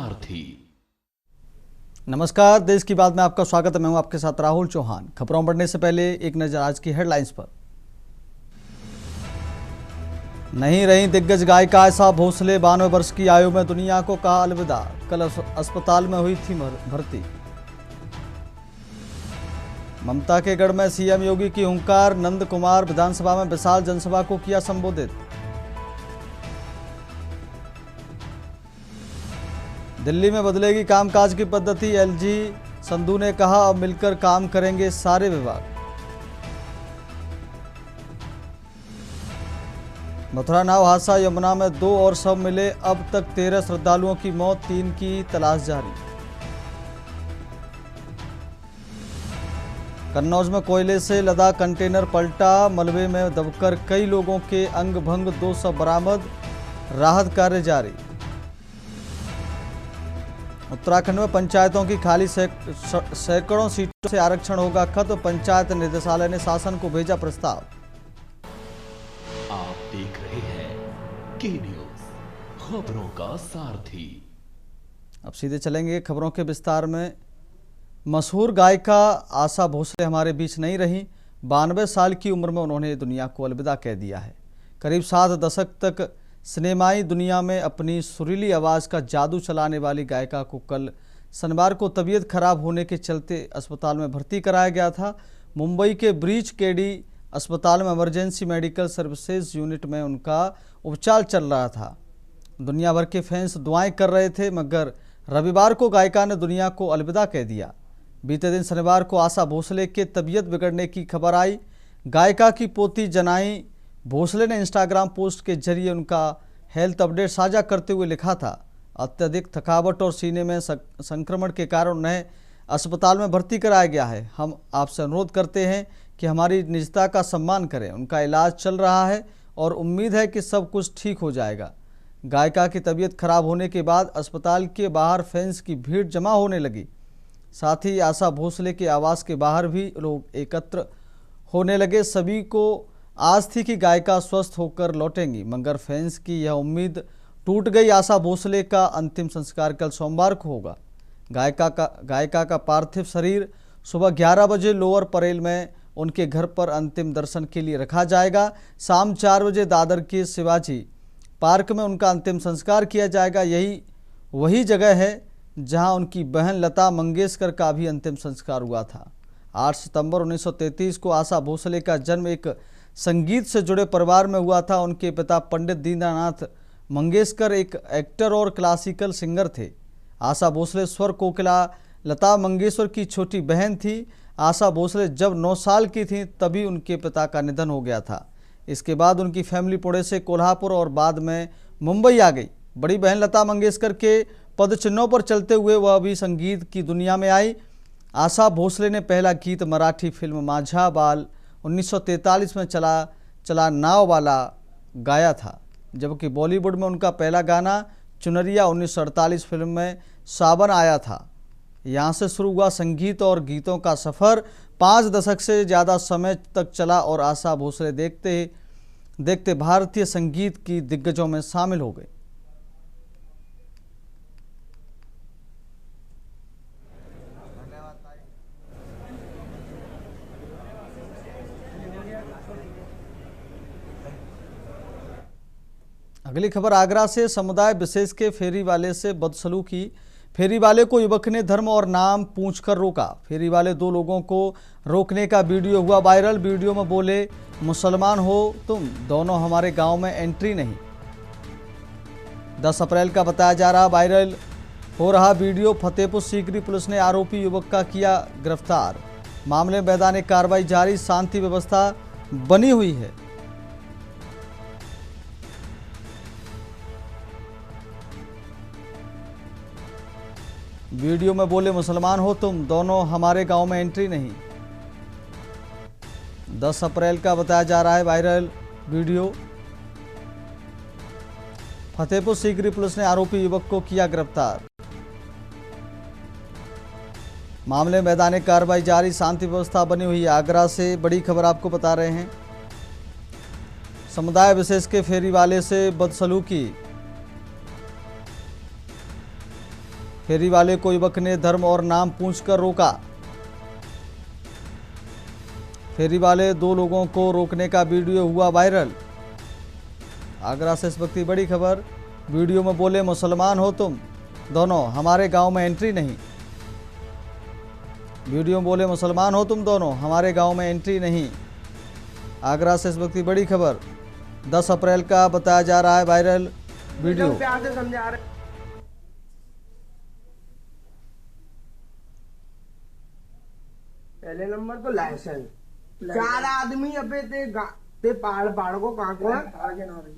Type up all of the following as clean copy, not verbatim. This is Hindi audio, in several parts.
सारथी। नमस्कार, देश की बात में आपका स्वागत है। मैं हूं आपके साथ राहुल चौहान। खबरों बढ़ने से पहले एक नजर आज की हेडलाइंस पर। नहीं रही दिग्गज गायिका आशा भोसले, 92 वर्ष की आयु में दुनिया को कहा अलविदा। कल अस्पताल में हुई थी भर्ती। ममता के गढ़ में सीएम योगी की हुंकार, नंद कुमार विधानसभा में विशाल जनसभा को किया संबोधित। दिल्ली में बदलेगी कामकाज की पद्धति, एलजी संधू ने कहा अब मिलकर काम करेंगे सारे विभाग। मथुरा नाव हादसा, यमुना में 2 और शव मिले, अब तक 13 श्रद्धालुओं की मौत, 3 की तलाश जारी। कन्नौज में कोयले से लदा कंटेनर पलटा, मलबे में दबकर कई लोगों के अंग भंग, 2 शव बरामद, राहत कार्य जारी। उत्तराखंड में पंचायतों की खाली सैकड़ों सीटों से आरक्षण होगा खत्म, पंचायत निदेशालय ने शासन को भेजा प्रस्ताव। आप देख रहे हैं के न्यूज, खबरों का सारथी। अब सीधे चलेंगे खबरों के विस्तार में। मशहूर गायिका आशा भोसले हमारे बीच नहीं रही। 92 साल की उम्र में उन्होंने दुनिया को अलविदा कह दिया है। करीब 7 दशक तक सिनेमाई दुनिया में अपनी सुरीली आवाज़ का जादू चलाने वाली गायिका को कल शनिवार को तबीयत खराब होने के चलते अस्पताल में भर्ती कराया गया था। मुंबई के ब्रीच केडी अस्पताल में इमरजेंसी मेडिकल सर्विसेज यूनिट में उनका उपचार चल रहा था। दुनिया भर के फैंस दुआएं कर रहे थे, मगर रविवार को गायिका ने दुनिया को अलविदा कह दिया। बीते दिन शनिवार को आशा भोसले के तबीयत बिगड़ने की खबर आई। गायिका की पोती जनाई भोसले ने इंस्टाग्राम पोस्ट के जरिए उनका हेल्थ अपडेट साझा करते हुए लिखा था, अत्यधिक थकावट और सीने में संक्रमण के कारण उन्हें अस्पताल में भर्ती कराया गया है। हम आपसे अनुरोध करते हैं कि हमारी निजता का सम्मान करें। उनका इलाज चल रहा है और उम्मीद है कि सब कुछ ठीक हो जाएगा। गायिका की तबीयत खराब होने के बाद अस्पताल के बाहर फैंस की भीड़ जमा होने लगी। साथ ही आशा भोसले के आवास के बाहर भी लोग एकत्र होने लगे। सभी को आज थी कि गायिका स्वस्थ होकर लौटेंगी, मगर फैंस की यह उम्मीद टूट गई। आशा भोसले का अंतिम संस्कार कल सोमवार को होगा। गायिका का पार्थिव शरीर सुबह 11 बजे लोअर परेल में उनके घर पर अंतिम दर्शन के लिए रखा जाएगा। शाम 4 बजे दादर के शिवाजी पार्क में उनका अंतिम संस्कार किया जाएगा। यही वही जगह है जहां उनकी बहन लता मंगेशकर का भी अंतिम संस्कार हुआ था। 8 सितंबर 1933 को आशा भोसले का जन्म एक संगीत से जुड़े परिवार में हुआ था। उनके पिता पंडित दीनानाथ मंगेशकर एक एक्टर और क्लासिकल सिंगर थे। आशा भोसले स्वर कोकिला लता मंगेशकर की छोटी बहन थी। आशा भोसले जब 9 साल की थीं तभी उनके पिता का निधन हो गया था। इसके बाद उनकी फैमिली पुणे से कोल्हापुर और बाद में मुंबई आ गई। बड़ी बहन लता मंगेशकर के पद चिन्हों पर चलते हुए वह भी संगीत की दुनिया में आई। आशा भोसले ने पहला गीत मराठी फिल्म माझा बाल 1943 में चला नाव वाला गाया था, जबकि बॉलीवुड में उनका पहला गाना चुनरिया 1948 फिल्म में सावन आया था। यहाँ से शुरू हुआ संगीत और गीतों का सफ़र 5 दशक से ज़्यादा समय तक चला और आशा भोसले देखते देखते भारतीय संगीत की दिग्गजों में शामिल हो गए। अगली खबर आगरा से। समुदाय विशेष के फेरी वाले से बदसलूकी, फेरी वाले को युवक ने धर्म और नाम पूछकर रोका। फेरी वाले 2 लोगों को रोकने का वीडियो हुआ वायरल। वीडियो में बोले, मुसलमान हो तुम, दोनों हमारे गांव में एंट्री नहीं। 10 अप्रैल का बताया जा रहा वायरल हो रहा वीडियो। फतेहपुर सीकरी पुलिस ने आरोपी युवक का किया गिरफ्तार। मामले में वैधानिक कार्रवाई जारी, शांति व्यवस्था बनी हुई है। वीडियो में बोले, मुसलमान हो तुम, दोनों हमारे गांव में एंट्री नहीं। 10 अप्रैल का बताया जा रहा है viral video. Fatehpur Sikri police ने आरोपी युवक को किया गिरफ्तार। मामले में वैधानिक कार्रवाई जारी, शांति व्यवस्था बनी हुई है। आगरा से बड़ी खबर आपको बता रहे हैं। समुदाय विशेष के फेरी वाले से बदसलूकी। फेरी वाले को युवक ने धर्म और नाम पूछकर रोका। फेरी वाले 2 लोगों को रोकने का वीडियो हुआ वायरल। आगरा से इस वक्त की बड़ी खबर। वीडियो में बोले, मुसलमान हो तुम दोनों, हमारे गांव में एंट्री नहीं। वीडियो में बोले, मुसलमान हो तुम दोनों, हमारे गांव में एंट्री नहीं। आगरा से इस वक्त की बड़ी खबर। 10 अप्रैल का बताया जा रहा है वायरल वीडियो। प्यार से समझा रहे। पहले नंबर तो लाइसेंस 4 आदमी अबे ते पहाड़ को कहाँ को है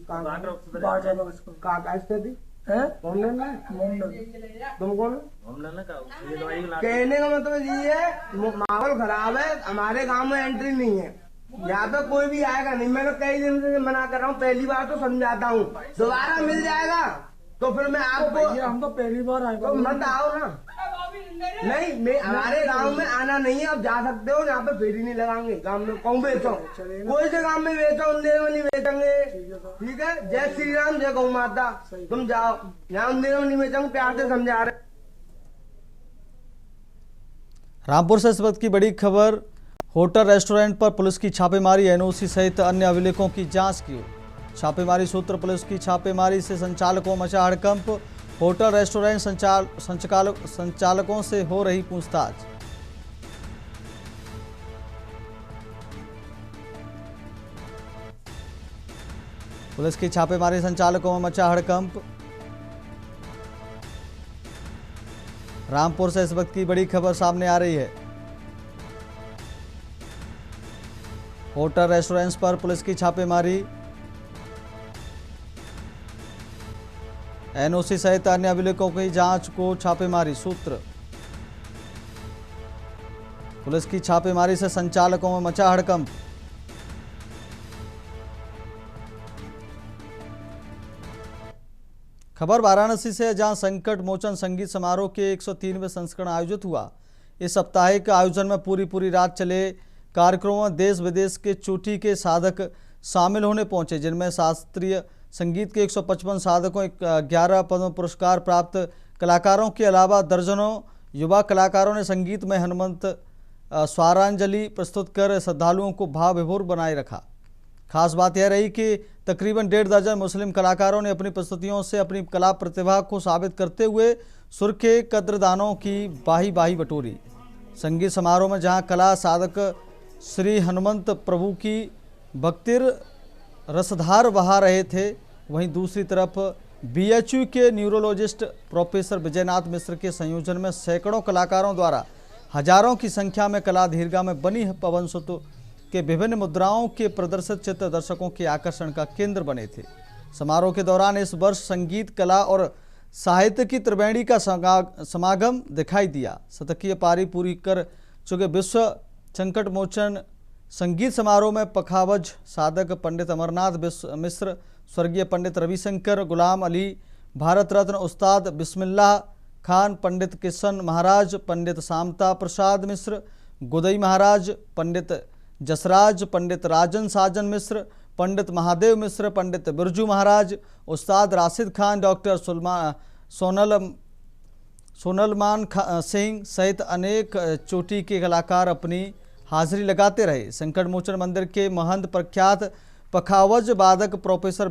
कहाँ स्थिति है तुम कौन? कहने का मतलब ये है माहौल खराब है, हमारे गांव में एंट्री नहीं है, यहाँ पे कोई भी आएगा नहीं। मैं तो कई दिन से मना कर रहा हूँ, पहली बार तो समझाता हूँ, दोबारा मिल जाएगा तो फिर मैं आपको हम तो पहली बार आए तो मत आओ ना। नहीं, हमारे गांव में आना नहीं है, आप जा सकते हो, यहाँ पे फेरी नहीं लगाएंगे। गांव में कहूँ बेचो, कोई से गांव में बेचो, उन्देर में नहीं बेचेंगे, ठीक है। जय श्री राम, जय गौ माता, तुम जाओ, यहाँ उन्देर में नहीं बेचेंगे, प्यार से समझा रहे। रामपुर से इस वक्त की बड़ी खबर। होटल रेस्टोरेंट पर पुलिस की छापेमारी, एनओसी सहित अन्य अभिलेखों की जांच की। छापेमारी सूत्र, पुलिस की छापेमारी से संचालकों मचा हड़कंप। होटल रेस्टोरेंट संचालकों से हो रही पूछताछ। पुलिस की छापेमारी, संचालकों में मचा हड़कंप। रामपुर से इस वक्त की बड़ी खबर सामने आ रही है। होटल रेस्टोरेंट्स पर पुलिस की छापेमारी, एनओसी सहित अन्य अभिलेखों की जांच को छापेमारी सूत्र। पुलिस की छापेमारी से संचालकों में मचा हड़कंप। खबर वाराणसी से, जहां संकट मोचन संगीत समारोह के 103वें संस्करण आयोजित हुआ। इस साप्ताहिक आयोजन में पूरी रात चले कार्यक्रमों में देश विदेश के चोटी के साधक शामिल होने पहुंचे, जिनमें शास्त्रीय संगीत के 155 साधकों, 11 पद्म पुरस्कार प्राप्त कलाकारों के अलावा दर्जनों युवा कलाकारों ने संगीत में हनुमंत स्वारांजलि प्रस्तुत कर श्रद्धालुओं को भाव विभोर बनाए रखा। खास बात यह रही कि तकरीबन 1.5 दर्जन मुस्लिम कलाकारों ने अपनी प्रस्तुतियों से अपनी कला प्रतिभा को साबित करते हुए सुर के कद्रदानों की बाही बटोरी। संगीत समारोह में जहां कला साधक श्री हनुमंत प्रभु की भक्तिर रसधार बहा रहे थे, वहीं दूसरी तरफ बीएचयू के न्यूरोलॉजिस्ट प्रोफेसर विजयनाथ मिश्र के संयोजन में सैकड़ों कलाकारों द्वारा हजारों की संख्या में कला दीर्घा में बनी पवन सुत के विभिन्न मुद्राओं के प्रदर्शित चित्र दर्शकों के आकर्षण का केंद्र बने थे। समारोह के दौरान इस वर्ष संगीत, कला और साहित्य की त्रिवेणी का समागम दिखाई दिया। शतकीय पारी पूरी कर चुके विश्व संकट मोचन संगीत समारोह में पखावज साधक पंडित अमरनाथ मिश्र, स्वर्गीय पंडित रविशंकर गुलाम अली, भारत रत्न उस्ताद बिस्मिल्लाह खान, पंडित किशन महाराज, पंडित शामता प्रसाद मिश्र, गोदई महाराज, पंडित जसराज, पंडित राजन साजन मिश्र, पंडित महादेव मिश्र, पंडित बिरजू महाराज, उस्ताद राशिद खान, डॉक्टर सोनलमान सिंह सहित अनेक चोटी के कलाकार अपनी हाजिरी लगाते रहे। संकट मोचन मंदिर के महंत प्रख्यात पखावज वादक प्रोफेसर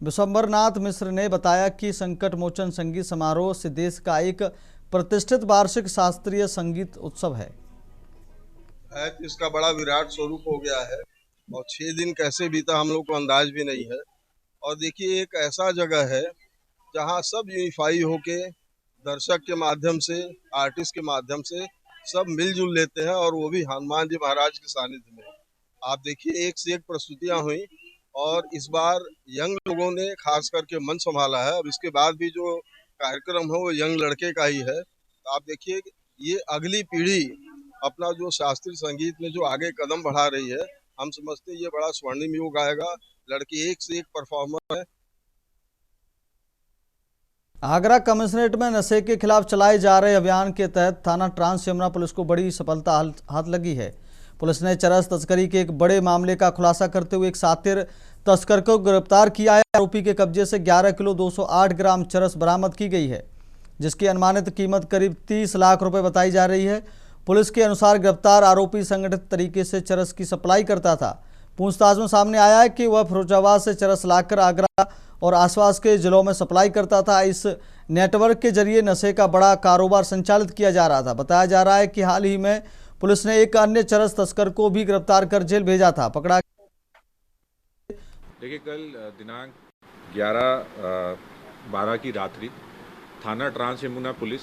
विश्वंबरनाथ मिश्र ने बताया कि संकट मोचन संगीत समारोह से देश का एक प्रतिष्ठित वार्षिक शास्त्रीय संगीत उत्सव है। इसका बड़ा विराट स्वरूप हो गया है और 6 दिन कैसे बीता हम लोग को अंदाज भी नहीं है। और देखिए, एक ऐसा जगह है जहां सब यूनिफाई होके दर्शक के माध्यम से, आर्टिस्ट के माध्यम से सब मिलजुल लेते हैं, और वो भी हनुमान जी महाराज के सानिध्य में। आप देखिए, एक से एक प्रस्तुतियां हुई और इस बार यंग लोगों ने खास करके मन संभाला है। अब इसके बाद भी जो कार्यक्रम है वो यंग लड़के का ही है। तो आप देखिए, ये अगली पीढ़ी अपना जो शास्त्रीय संगीत में जो आगे कदम बढ़ा रही है, हम समझते हैं ये बड़ा स्वर्णिम युग आएगा। लड़के एक से एक परफॉर्मर है। आगरा कमिश्नरेट में नशे के खिलाफ चलाए जा रहे अभियान के तहत थाना ट्रांस यमुना पुलिस को बड़ी सफलता हाथ लगी है। पुलिस ने चरस तस्करी के एक बड़े मामले का खुलासा करते हुए एक शातिर तस्कर को गिरफ्तार किया है। आरोपी के कब्जे से 11 किलो 208 ग्राम चरस बरामद की गई है, जिसकी अनुमानित कीमत करीब 30 लाख रुपए बताई जा रही है। पुलिस के अनुसार गिरफ्तार आरोपी संगठित तरीके से चरस की सप्लाई करता था। पूछताछ में सामने आया है कि वह फिरोजाबाद से चरस लाकर आगरा और आसपास के जिलों में सप्लाई करता था। इस नेटवर्क के जरिए नशे का बड़ा कारोबार संचालित किया जा रहा था। बताया जा रहा है कि हाल ही में पुलिस ने एक अन्य चरस तस्कर को भी गिरफ्तार कर जेल भेजा था। पकड़ा देखिए, कल दिनांक 11/12 की रात्रि थाना ट्रांस यमुना पुलिस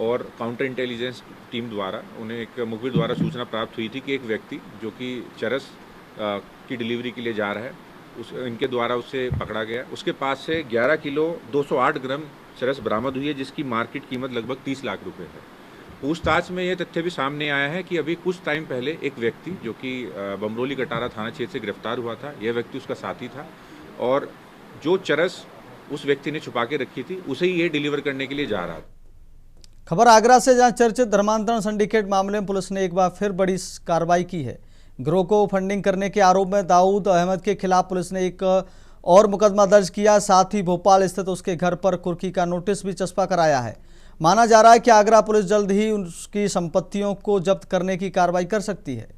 और काउंटर इंटेलिजेंस टीम द्वारा उन्हें एक मुखबिर द्वारा सूचना प्राप्त हुई थी कि एक व्यक्ति जो कि चरस की डिलीवरी के लिए जा रहा है, इनके द्वारा उससे पकड़ा गया। उसके पास से 11 किलो 208 ग्राम चरस बरामद हुई है, जिसकी मार्केट कीमत लगभग 30 लाख रुपए है। पूछताछ में ये तथ्य भी सामने आया है कि अभी कुछ टाइम पहले एक व्यक्ति जो कि बमरोली कटारा थाना क्षेत्र से गिरफ्तार हुआ था, यह व्यक्ति उसका साथी था और जो चरस उस व्यक्ति ने छुपा के रखी थी उसे ही ये डिलीवर करने के लिए जा रहा था। खबर आगरा से, जहां चर्चित धर्मांतरण सिंडिकेट मामले में पुलिस ने एक बार फिर बड़ी कार्रवाई की है। गिरोह को फंडिंग करने के आरोप में दाऊद अहमद के खिलाफ पुलिस ने एक और मुकदमा दर्ज किया। साथ ही भोपाल स्थित उसके घर पर कुर्की का नोटिस भी चस्पा कराया है। माना जा रहा है कि आगरा पुलिस जल्द ही उसकी संपत्तियों को जब्त करने की कार्रवाई कर सकती है।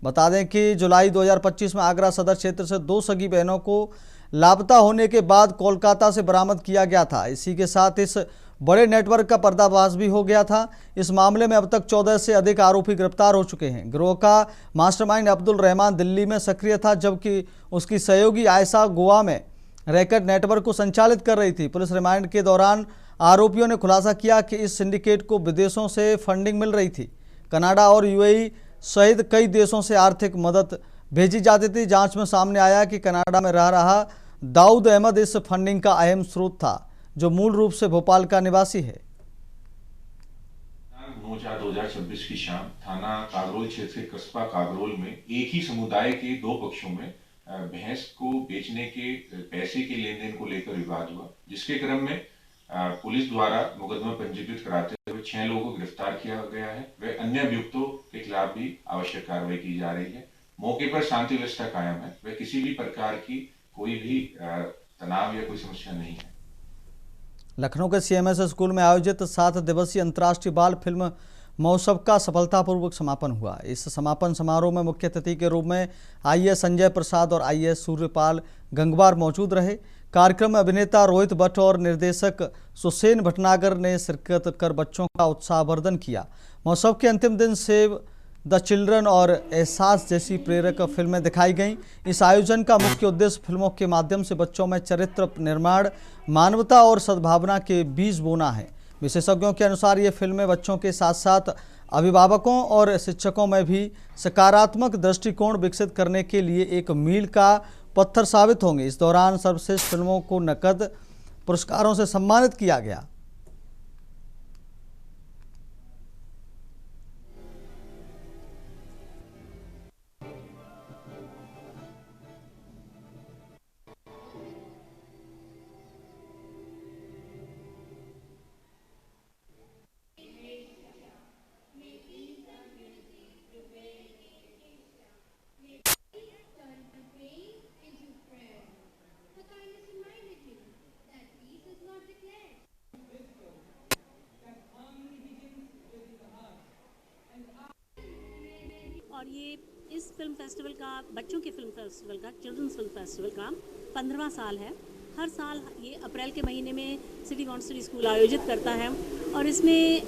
बता दें कि जुलाई 2025 में आगरा सदर क्षेत्र से 2 सगी बहनों को लापता होने के बाद कोलकाता से बरामद किया गया था। इसी के साथ इस बड़े नेटवर्क का पर्दाफाश भी हो गया था। इस मामले में अब तक 14 से अधिक आरोपी गिरफ्तार हो चुके हैं। गिरोह का मास्टरमाइंड अब्दुल रहमान दिल्ली में सक्रिय था, जबकि उसकी सहयोगी आयशा गोवा में रैकेट नेटवर्क को संचालित कर रही थी। पुलिस रिमांड के दौरान आरोपियों ने खुलासा किया कि इस सिंडिकेट को विदेशों से फंडिंग मिल रही थी। कनाडा और यूएई सहित कई देशों से आर्थिक मदद भेजी जाती थी। जांच में सामने आया कि कनाडा में रह रहा दाऊद अहमद इस फंडिंग का अहम स्रोत था, जो मूल रूप से भोपाल का निवासी है। 9/4/2026 की शाम थाना कागरोल क्षेत्र के कस्बा कागरोल में एक ही समुदाय के 2 पक्षों में भैंस को बेचने के पैसे के लेन देन को लेकर विवाद हुआ, जिसके क्रम में पुलिस द्वारा मुकदमा पंजीकृत कराते हुए 6 लोगों को गिरफ्तार किया गया है। वे अन्य अभियुक्तों के खिलाफ भी आवश्यक कार्रवाई की जा रही है। मौके पर शांति व्यवस्था कायम है। वे किसी भी प्रकार की कोई भी तनाव या कोई समस्या नहीं है। लखनऊ के CMS स्कूल में आयोजित 7 दिवसीय अंतर्राष्ट्रीय बाल फिल्म महोत्सव का सफलतापूर्वक समापन हुआ। इस समापन समारोह में मुख्य अतिथि के रूप में IAS संजय प्रसाद और IAS सूर्यपाल गंगवार मौजूद रहे। कार्यक्रम में अभिनेता रोहित भट्ट और निर्देशक सुसेन भटनागर ने शिरकत कर बच्चों का उत्साहवर्धन किया। महोत्सव के अंतिम दिन सेव द चिल्ड्रन और एहसास जैसी प्रेरक फिल्में दिखाई गईं। इस आयोजन का मुख्य उद्देश्य फिल्मों के माध्यम से बच्चों में चरित्र निर्माण, मानवता और सद्भावना के बीज बोना है। विशेषज्ञों के अनुसार ये फिल्में बच्चों के साथ साथ अभिभावकों और शिक्षकों में भी सकारात्मक दृष्टिकोण विकसित करने के लिए एक मील का पत्थर साबित होंगे। इस दौरान सर्वश्रेष्ठ फिल्मों को नकद पुरस्कारों से सम्मानित किया गया। और ये इस फिल्म फेस्टिवल का, बच्चों के फिल्म फेस्टिवल का, चिल्ड्रंस फिल्म फेस्टिवल का 15वां साल है। हर साल ये अप्रैल के महीने में सिटी मॉन्टेसरी स्कूल आयोजित करता है और इसमें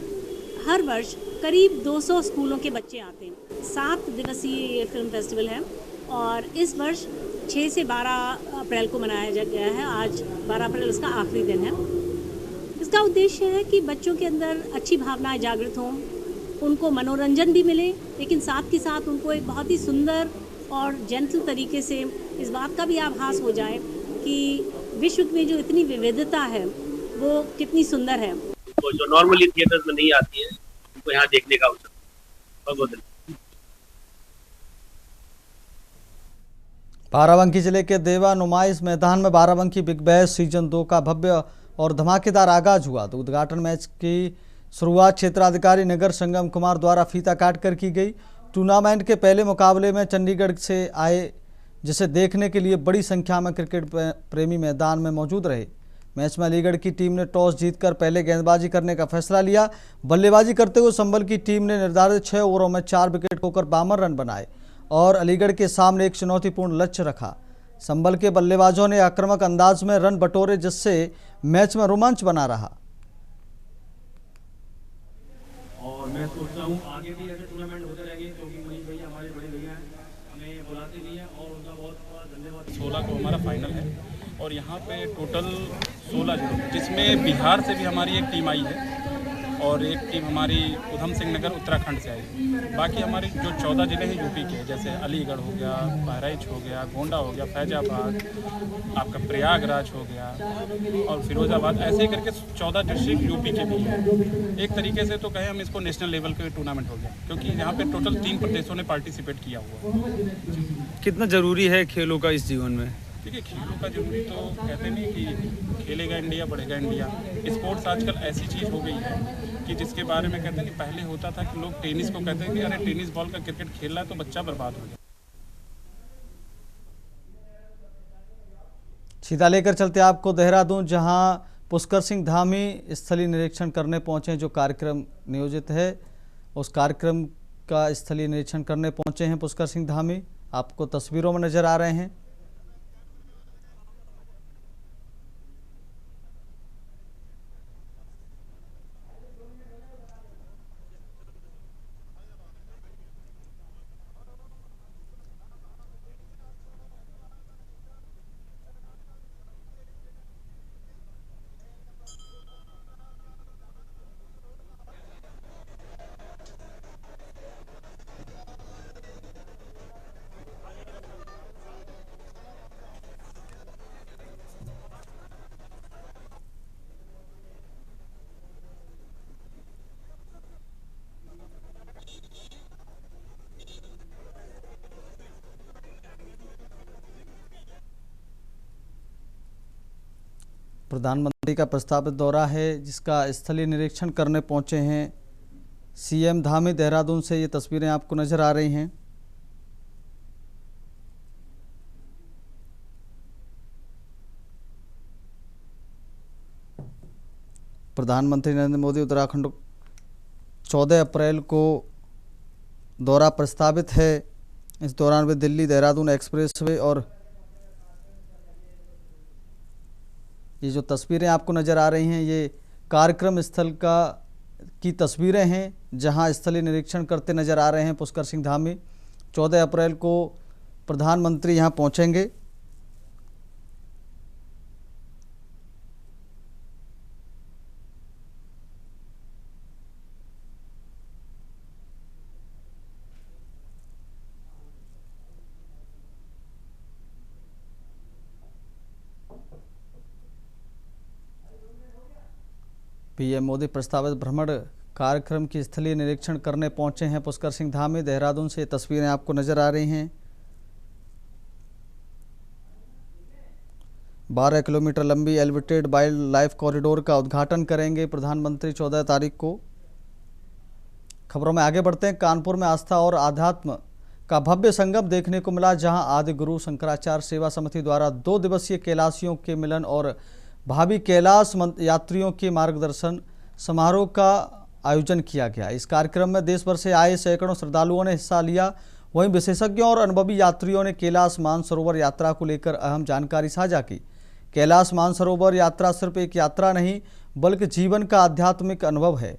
हर वर्ष करीब 200 स्कूलों के बच्चे आते हैं। 7 दिवसीय ये फिल्म फेस्टिवल है और इस वर्ष 6 से 12 अप्रैल को मनाया गया है। आज 12 अप्रैल इसका आखिरी दिन है। इसका उद्देश्य है कि बच्चों के अंदर अच्छी भावनाएं जागृत हों, उनको मनोरंजन भी मिले, लेकिन साथ के साथ उनको एक बहुत ही सुंदर और जेंटल तरीके से इस बात का भी आभास हो जाए कि विश्व में जो इतनी विविधता है वो कितनी सुंदर है। तो जो नॉर्मली थिएटर्स में नहीं आती है उनको यहाँ देखने का अवसर। बहुत बहुत धन्यवाद। बाराबंकी जिले के देवा नुमाइश मैदान में बाराबंकी बिग बैश सीजन 2 का भव्य और धमाकेदार आगाज हुआ। तो उद्घाटन मैच की शुरुआत क्षेत्राधिकारी नगर संगम कुमार द्वारा फीता काट कर की गई। टूर्नामेंट के पहले मुकाबले में चंडीगढ़ से आए, जिसे देखने के लिए बड़ी संख्या में क्रिकेट प्रेमी मैदान में मौजूद रहे। मैच में अलीगढ़ की टीम ने टॉस जीतकर पहले गेंदबाजी करने का फैसला लिया। बल्लेबाजी करते हुए संभल की टीम ने निर्धारित 6 ओवरों में 4 विकेट खोकर 52 रन बनाए और अलीगढ़ के सामने एक चुनौतीपूर्ण लक्ष्य रखा। संभल के बल्लेबाजों ने आक्रामक अंदाज में रन बटोरे, जिससे मैच में रोमांच बना रहा। और मैं सोचता हूँ आगे भी ऐसे टूर्नामेंट होते रहेंगे, क्योंकि मनीष भैया हमारे बड़े भैया हैं, हमें बुलाते भी हैं और उनका बहुत बहुत धन्यवाद। 16 को हमारा फाइनल है और यहाँ पे टोटल 16 जिलों, जिसमें बिहार से भी हमारी एक टीम आई है और एक टीम हमारी उधम सिंह नगर उत्तराखंड से आई। बाकी हमारे जो 14 जिले हैं यूपी के, जैसे अलीगढ़ हो गया, बहराइच हो गया, गोंडा हो गया, फैजाबाद, आपका प्रयागराज हो गया और फिरोजाबाद, ऐसे ही करके 14 डिस्ट्रिक्ट यूपी के भी हैं। एक तरीके से तो कहें हम इसको नेशनल लेवल के टूर्नामेंट हो गया, क्योंकि यहाँ पे टोटल 3 प्रदेशों ने पार्टिसिपेट किया हुआ। कितना ज़रूरी है खेलों का इस जीवन में? देखिए, खेलों का जरूरी तो कहते नहीं कि खेलेगा इंडिया बढ़ेगा इंडिया। स्पोर्ट्स आजकल ऐसी चीज़ हो गई है कि जिसके बारे में कहते हैं कि पहले होता था कि लोग टेनिस को कहते हैं कि अरे टेनिस बॉल का क्रिकेट खेल रहा है तो बच्चा बर्बाद हो गया। सीधा लेकर चलते आपको देहरादून, जहां पुष्कर सिंह धामी स्थलीय निरीक्षण करने पहुंचे। जो कार्यक्रम नियोजित है उस कार्यक्रम का स्थलीय निरीक्षण करने पहुंचे हैं पुष्कर सिंह धामी। आपको तस्वीरों में नजर आ रहे हैं। प्रधानमंत्री का प्रस्तावित दौरा है, जिसका स्थलीय निरीक्षण करने पहुंचे हैं सीएम धामी। देहरादून से ये तस्वीरें आपको नजर आ रही हैं। प्रधानमंत्री नरेंद्र मोदी उत्तराखंड 14 अप्रैल को दौरा प्रस्तावित है। इस दौरान वे दिल्ली देहरादून एक्सप्रेसवे और ये जो तस्वीरें आपको नज़र आ रही हैं ये कार्यक्रम स्थल की तस्वीरें हैं, जहां स्थलीय निरीक्षण करते नज़र आ रहे हैं पुष्कर सिंह धामी। 14 अप्रैल को प्रधानमंत्री यहां पहुंचेंगे। पीएम मोदी प्रस्तावित भ्रमण कार्यक्रम की स्थलीय निरीक्षण करने पहुंचे हैं पुष्कर सिंह धामी। देहरादून से तस्वीरें आपको नजर आ रही हैं। 12 किलोमीटर लंबी एलिवेटेड वाइल्ड लाइफ कॉरिडोर का उद्घाटन करेंगे प्रधानमंत्री 14 तारीख को। खबरों में आगे बढ़ते हैं। कानपुर में आस्था और आध्यात्म का भव्य संगम देखने को मिला, जहां आदि गुरु शंकराचार्य सेवा समिति द्वारा 2 दिवसीय कैलाशियों के मिलन और भावी कैलाश यात्रियों के मार्गदर्शन समारोह का आयोजन किया गया। इस कार्यक्रम में देश भर से आए सैकड़ों श्रद्धालुओं ने हिस्सा लिया। वहीं विशेषज्ञों और अनुभवी यात्रियों ने कैलाश मानसरोवर यात्रा को लेकर अहम जानकारी साझा की। कैलाश मानसरोवर यात्रा सिर्फ एक यात्रा नहीं, बल्कि जीवन का आध्यात्मिक अनुभव है।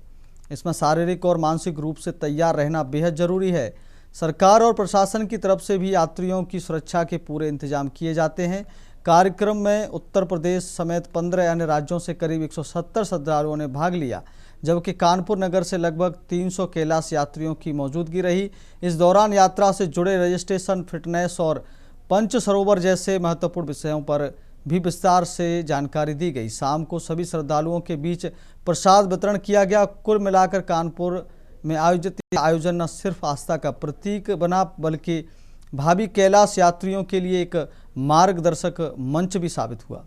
इसमें शारीरिक और मानसिक रूप से तैयार रहना बेहद जरूरी है। सरकार और प्रशासन की तरफ से भी यात्रियों की सुरक्षा के पूरे इंतजाम किए जाते हैं। कार्यक्रम में उत्तर प्रदेश समेत 15 अन्य राज्यों से करीब 170 श्रद्धालुओं ने भाग लिया, जबकि कानपुर नगर से लगभग 300 कैलाश यात्रियों की मौजूदगी रही। इस दौरान यात्रा से जुड़े रजिस्ट्रेशन, फिटनेस और पंच सरोवर जैसे महत्वपूर्ण विषयों पर भी विस्तार से जानकारी दी गई। शाम को सभी श्रद्धालुओं के बीच प्रसाद वितरण किया गया। कुल मिलाकर कानपुर में आयोजित आयोजन न सिर्फ आस्था का प्रतीक बना, बल्कि भावी कैलाश यात्रियों के लिए एक मार्गदर्शक मंच भी साबित हुआ।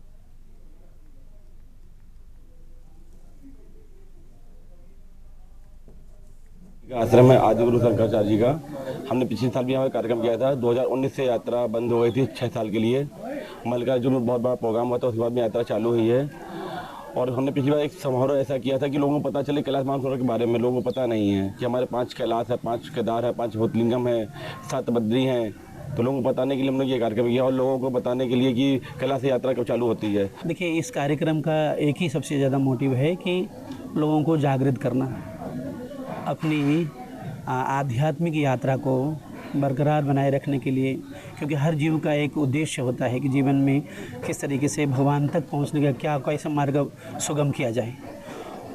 आश्रम में आदि गुरु शंकराचार्य जी का हमने पिछले साल भी यहाँ पर कार्यक्रम किया था। 2019 से यात्रा बंद हो गई थी 6 साल के लिए। मल्लिकार्जुन में बहुत बड़ा प्रोग्राम हुआ था, उसके बाद में यात्रा चालू हुई है। और हमने पिछली बार एक समारोह ऐसा किया था कि लोगों को पता चले कैलाश मानसरोवर के बारे में। लोगों को पता नहीं है कि हमारे 5 कैलाश है, 5 केदार है, 5 ज्योतिर्लिंगम है, 7 बद्री हैं। तो लोगों को बताने के लिए हमने ये कार्यक्रम किया और लोगों को बताने के लिए कि कैलाश यात्रा कब चालू होती है। देखिए, इस कार्यक्रम का एक ही सबसे ज़्यादा मोटिव है कि लोगों को जागृत करना, अपनी आध्यात्मिक यात्रा को बरकरार बनाए रखने के लिए, क्योंकि हर जीव का एक उद्देश्य होता है कि जीवन में किस तरीके से भगवान तक पहुंचने का क्या कैसा मार्ग सुगम किया जाए।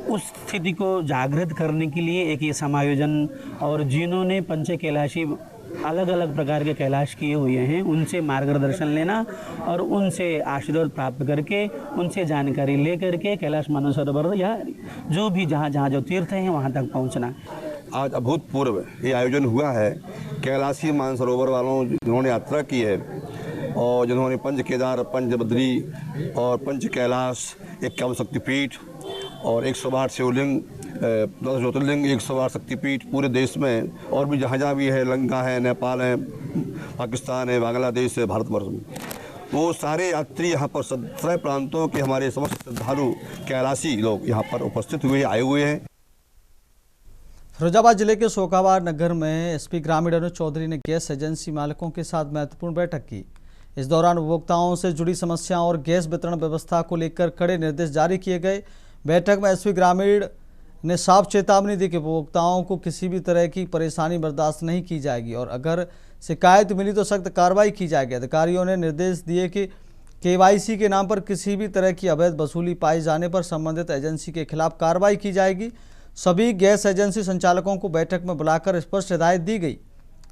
उस स्थिति को जागृत करने के लिए एक ये समायोजन, और जिन्होंने पंच कैलाशी अलग अलग प्रकार के कैलाश किए हुए हैं उनसे मार्गदर्शन लेना और उनसे आशीर्वाद प्राप्त करके, उनसे जानकारी ले करके कैलाश मानसरोवर या जो भी जहाँ जो तीर्थ हैं वहाँ तक पहुँचना। आज अभूतपूर्व ये आयोजन हुआ है। कैलाशी मानसरोवर वालों जिन्होंने यात्रा की है और जिन्होंने 5 केदार, 5 बद्री और 5 कैलाश, 51 शक्तिपीठ और 108 शिवलिंग, 10 ज्योतिर्लिंग, 108 शक्तिपीठ पूरे देश में, और भी जहाँ भी है, लंका है, नेपाल है, पाकिस्तान है, बांग्लादेश है, भारतवर्ष में, वो सारे यात्री यहाँ पर 17 प्रांतों के हमारे समस्त श्रद्धालु कैलाशी लोग यहाँ पर उपस्थित हुए आए हुए हैं। फिरोजाबाद जिले के शोकाबाद नगर में एसपी ग्रामीण अनुज चौधरी ने गैस एजेंसी मालिकों के साथ महत्वपूर्ण बैठक की। इस दौरान उपभोक्ताओं से जुड़ी समस्याओं और गैस वितरण व्यवस्था को लेकर कड़े निर्देश जारी किए गए। बैठक में एसपी ग्रामीण ने साफ चेतावनी दी कि उपभोक्ताओं को किसी भी तरह की परेशानी बर्दाश्त नहीं की जाएगी और अगर शिकायत मिली तो सख्त कार्रवाई की जाएगी। अधिकारियों ने निर्देश दिए कि KYC के नाम पर किसी भी तरह की अवैध वसूली पाए जाने पर संबंधित एजेंसी के खिलाफ कार्रवाई की जाएगी। सभी गैस एजेंसी संचालकों को बैठक में बुलाकर स्पष्ट हिदायत दी गई।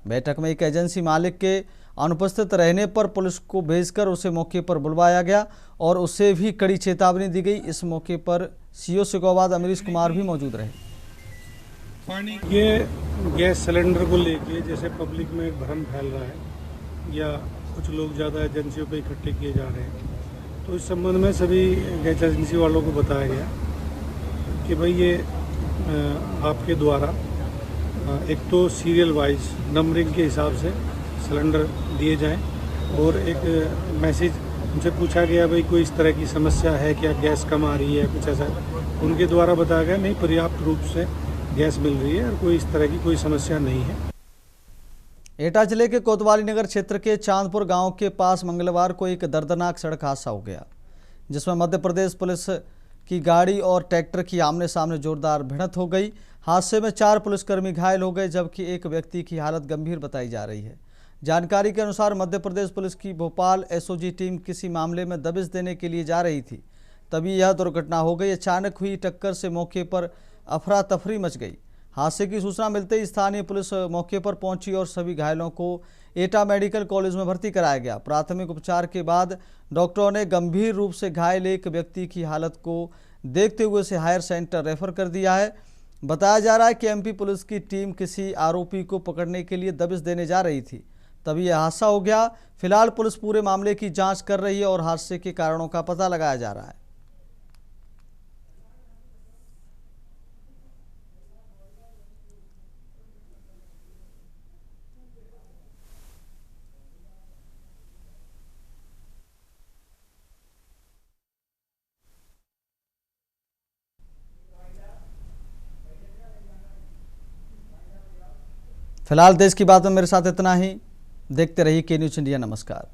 बैठक में एक एजेंसी मालिक के अनुपस्थित रहने पर पुलिस को भेजकर उसे मौके पर बुलवाया गया और उसे भी कड़ी चेतावनी दी गई। इस मौके पर CO शोकाबाद अमरीश कुमार भी मौजूद रहे। ये गैस सिलेंडर को लेके जैसे पब्लिक में एक भ्रम फैल रहा है या कुछ लोग ज़्यादा एजेंसियों पे इकट्ठे किए जा रहे हैं, तो इस संबंध में सभी गैस एजेंसी वालों को बताया गया कि भाई ये आपके द्वारा एक तो सीरियल वाइज नंबरिंग के हिसाब से सिलेंडर दिए जाएं और एक मैसेज उनसे पूछा गया भाई कोई इस तरह की समस्या है क्या, गैस कम आ रही है, कुछ ऐसा, उनके द्वारा बताया गया नहीं, पर्याप्त रूप से गैस मिल रही है और कोई इस तरह की कोई समस्या नहीं है। एटा जिले के कोतवाली नगर क्षेत्र के चांदपुर गांव के पास मंगलवार को एक दर्दनाक सड़क हादसा हो गया, जिसमें मध्य प्रदेश पुलिस की गाड़ी और ट्रैक्टर की आमने सामने जोरदार भिड़ंत हो गई। हादसे में 4 पुलिसकर्मी घायल हो गए जबकि एक व्यक्ति की हालत गंभीर बताई जा रही है। जानकारी के अनुसार मध्य प्रदेश पुलिस की भोपाल SOG टीम किसी मामले में दबिश देने के लिए जा रही थी, तभी यह दुर्घटना हो गई। अचानक हुई टक्कर से मौके पर अफरा तफरी मच गई। हादसे की सूचना मिलते ही स्थानीय पुलिस मौके पर पहुंची और सभी घायलों को एटा मेडिकल कॉलेज में भर्ती कराया गया। प्राथमिक उपचार के बाद डॉक्टरों ने गंभीर रूप से घायल एक व्यक्ति की हालत को देखते हुए उसे हायर सेंटर रेफर कर दिया है। बताया जा रहा है कि MP पुलिस की टीम किसी आरोपी को पकड़ने के लिए दबिश देने जा रही थी, तभी यह हादसा हो गया। फिलहाल पुलिस पूरे मामले की जांच कर रही है और हादसे के कारणों का पता लगाया जा रहा है। फिलहाल देश की बात में मेरे साथ इतना ही। देखते रहिए K न्यूज़ इंडिया। नमस्कार।